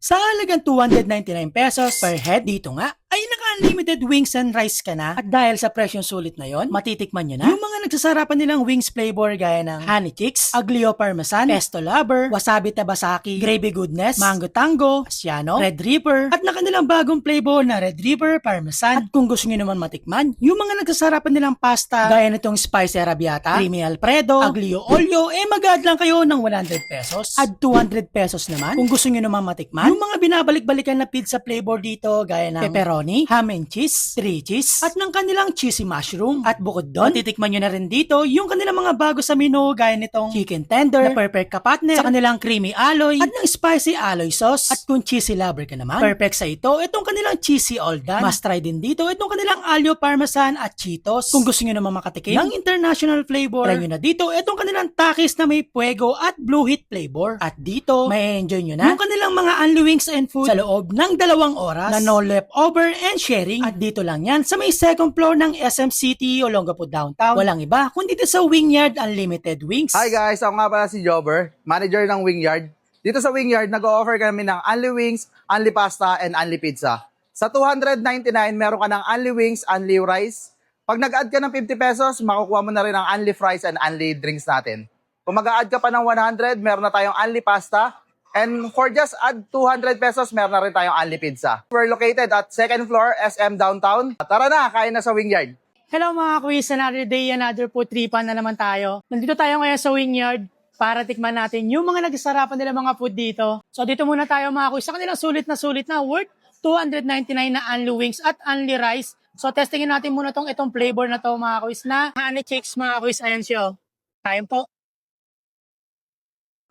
Sa halagang 299 pesos per head, dito nga ay naka-unlimited wings and rice ka na. At dahil sa presyong sulit na yon, matitikman nyo na yung mga nagsasarapan nilang wings flavor gaya ng honey chicks, aglio parmesan, pesto lover, wasabi tabasaki, gravy goodness, mango tango, asiano, red reaper, at na kanilang bagong flavor na red reaper parmesan. At kung gusto nyo naman matikman, yung mga nagsasarapan nilang pasta gaya nitong spicy arrabbiata, creamy alfredo, aglio olio, mag-add lang kayo ng 100 pesos. At 200 pesos naman kung gusto nyo naman matikman yung mga binabalik-balikan na pizza flavor dito gaya ng pepperoni, ham and cheese, 3 cheese, at ng kanilang cheesy mushroom. At bukod doon, titikman nyo na rin dito yung kanilang mga bago sa menu gaya nitong chicken tender, na perfect kapatner, sa kanilang creamy aloy, at ng spicy aloy sauce. At kung cheesy lover ka naman, perfect sa itong kanilang cheesy all done. Must try din dito itong kanilang aglio parmesan at Cheetos. Kung gusto nyo naman makatikim ng international flavor, try nyo na dito itong kanilang takis na may puego at blue heat flavor. At dito, may enjoy nyo na yung kanilang mga only wings and food sa loob ng 2 oras na no leftover and sharing. At dito lang yan sa may second floor ng SM City o Olongapo Downtown. Walang iba kundi dito sa Wingyard Unlimited Wings. Hi guys, ako nga pala si Jobber, manager ng Wingyard. Dito sa Wingyard, nag-o-offer kami ng only wings, only pasta, and only pizza. Sa 299, meron ka ng only wings, only rice. Pag nag-add ka ng 50 pesos, makukuha mo na rin ang only fries and only drinks natin. Kung mag-add ka pa ng 100, meron na tayong only pasta. And for just add 200 pesos, meron na rin tayong only pizza. We're located at 2nd floor, SM Downtown. Tara na, kain na sa Wingyard. Hello mga quiz, another day, another food tripan na naman tayo. Nandito tayo ngayon sa Wingyard para tikman natin yung mga nagsasarapan nila mga food dito. So dito muna tayo mga quiz sa kanilang sulit na worth 299 na only wings at only rice. So testingin natin muna itong flavor na to mga quiz na honey chicks mga quiz. Ayan siya. Kain po.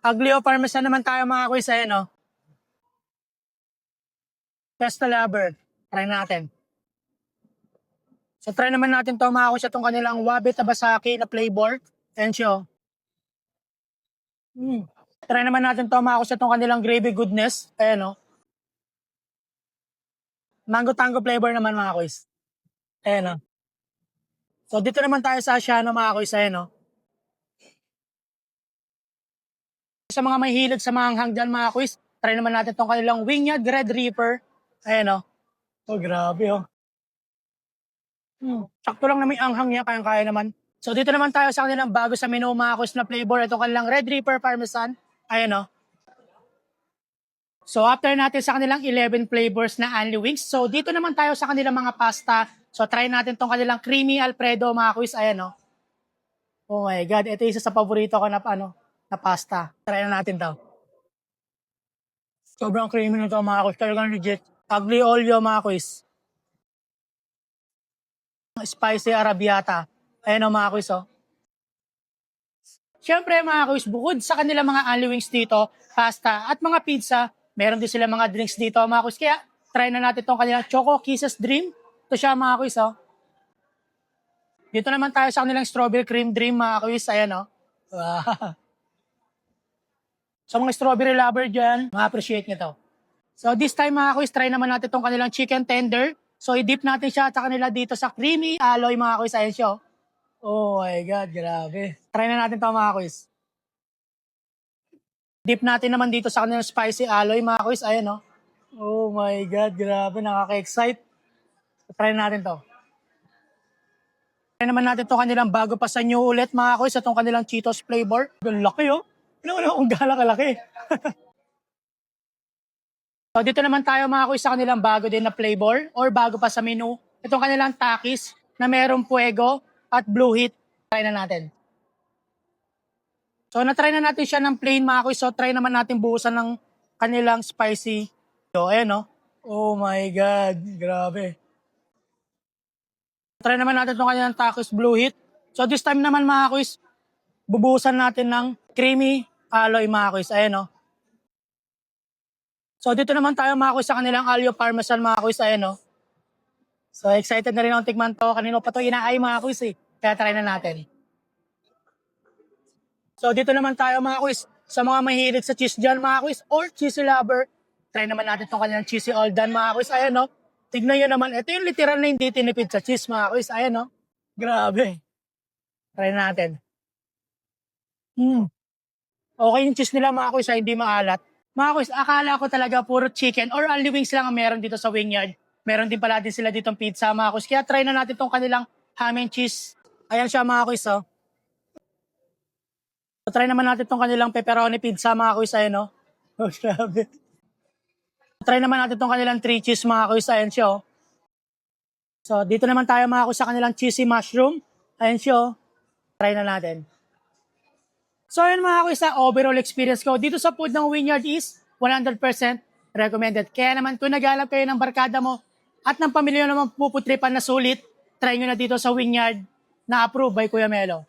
Aglio parmesan naman tayo mga quiz. Ayan o. Pesto lover. Try natin. So try naman natin to mga quiz itong kanilang wabi tabasaki na flavor. Ayan siya. Try naman natin to mga quiz itong kanilang gravy goodness. Ayan o. Mango tango flavor naman mga quiz. Ayan o. So dito naman tayo sa asiano mga quiz. Ayan o. Sa mga may hilig sa mga hanghang dyan mga quiz, try naman natin itong kanilang Wingyard Red Reaper. Ayan o. Oh, grabe o. Sakto lang na may anghang niya, kayang-kaya naman. So dito naman tayo sa kanilang bago sa menu mga quiz na flavor. Itong kanilang Red Reaper Parmesan. Ayan o. So after natin sa kanilang 11 flavors na only wings, so dito naman tayo sa kanilang mga pasta. So try natin itong kanilang creamy Alfredo mga quiz. Ayan o. Oh my God, ito isa sa paborito ko na pasta. Try na natin to. Sobrang creamy nito mga quiz. Talagang legit. Aglio olio mga quiz. Spicy arrabbiata. Ayan o mga quiz o. Siyempre mga quiz, bukod sa kanilang mga only wings dito, pasta at mga pizza, meron din sila mga drinks dito mga quiz. Kaya try na natin itong kanilang Choco Kisses Dream. Ito siya mga quiz o. Dito naman tayo sa kanilang Strawberry Cream Dream mga quiz. Ayan o. Wow. Sa mga strawberry lover dyan, ma-appreciate nyo to. So this time mga quiz, try naman natin itong kanilang chicken tender. So i-dip natin siya sa kanila dito sa creamy aloy mga quiz. Ayan siya. Oh my God, grabe. Try na natin ito mga quiz. Dip natin naman dito sa kanilang spicy aloy mga quiz. Ayan o. Oh my God, grabe. Nakaka-excite. Try natin to. Try naman natin itong kanilang bago pa sa new ulit mga quiz. Itong kanilang Cheetos flavor. Ang laki oh. Ano kung gala kalaki. So dito naman tayo mga quiz sa kanilang bago din na flavor or bago pa sa menu. Itong kanilang takis na merong puego at blue heat. Try na natin. So na-try na natin siya ng plain mga quiz. So try naman natin buhusan ng kanilang spicy. So ayan o. Oh my God. Grabe. Try naman natin itong kanilang takis blue heat. So this time naman mga quiz, bubuhusan natin ng creamy aloy mga quiz. Ayan o. So dito naman tayo mga quiz sa kanilang aglio parmesan mga quiz. Ayan o. So excited na rin akong tikman to. Kanino pa to inaay mga quiz eh. Kaya try na natin. So dito naman tayo mga quiz sa mga mahilig sa cheese dyan mga quiz or cheesy lover. Try naman natin itong kanilang cheesy all done mga quiz. Ayan o. Tignan nyo naman. Ito yung literal na hindi tinipid sa cheese mga quiz. Ayan o. Grabe. Try natin. Okay yung cheese nila mga quiz, hindi maalat. Mga kuys, akala ko talaga puro chicken or only wings lang ang meron dito sa Wingyard. Meron din pala din sila ditong pizza, mga kuys. Kaya try na natin tong kanilang ham and cheese. Ayan siya, mga kuys, oh. So, try naman natin tong kanilang pepperoni pizza, mga kuys. Ayan, oh. Oh, grabe. Try naman natin tong kanilang 3 cheese, mga kuys. Ayan siya, oh. So, dito naman tayo, mga kuys, sa kanilang cheesy mushroom. Ayan siya, oh. Try na natin. So yun mga kuya, sa overall experience ko dito sa food ng Wingyard is 100% recommended. Kaya naman kung naghanap kayo ng barkada mo at ng pamilya naman puputripan na sulit, try nyo na dito sa Wingyard na approved by Kuya Melo.